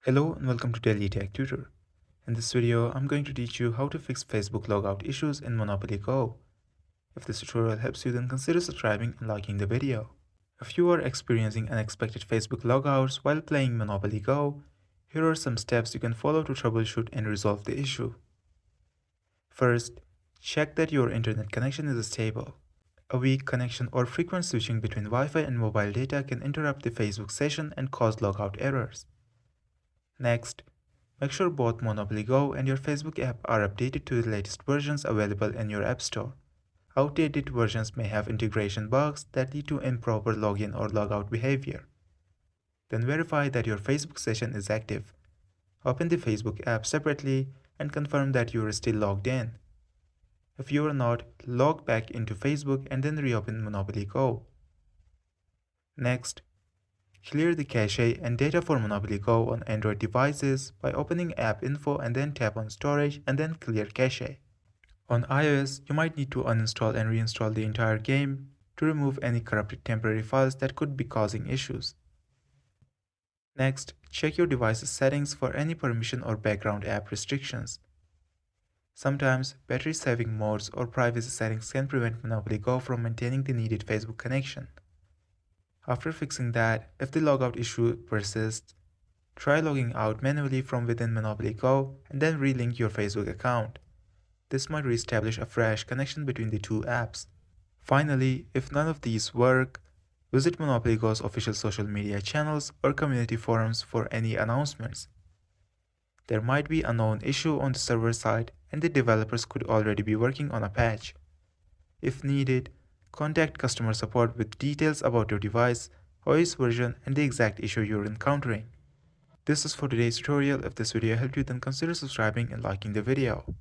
Hello and welcome to Daily Tech Tutor. In this video, I'm going to teach you how to fix Facebook logout issues in Monopoly Go. If this tutorial helps you, then consider subscribing and liking the video. If you are experiencing unexpected Facebook logouts while playing Monopoly Go, here are some steps you can follow to troubleshoot and resolve the issue. First, check that your internet connection is stable. A weak connection or frequent switching between Wi-Fi and mobile data can interrupt the Facebook session and cause logout errors. Next, make sure both Monopoly Go and your Facebook app are updated to the latest versions available in your App Store. Outdated versions may have integration bugs that lead to improper login or logout behavior. Then verify that your Facebook session is active. Open the Facebook app separately and confirm that you are still logged in. If you are not, log back into Facebook and then reopen Monopoly Go. Next, clear the cache and data for Monopoly Go on Android devices by opening App Info and then tap on Storage and then Clear Cache. On iOS, you might need to uninstall and reinstall the entire game to remove any corrupted temporary files that could be causing issues. Next, check your device's settings for any permission or background app restrictions. Sometimes, battery saving modes or privacy settings can prevent Monopoly Go from maintaining the needed Facebook connection. After fixing that, if the logout issue persists, try logging out manually from within Monopoly Go and then relink your Facebook account. This might reestablish a fresh connection between the two apps. Finally, if none of these work, visit Monopoly Go's official social media channels or community forums for any announcements. There might be a known issue on the server side and the developers could already be working on a patch. If needed, contact customer support with details about your device, OS version, and the exact issue you're encountering. This is for today's tutorial. If this video helped you, then consider subscribing and liking the video.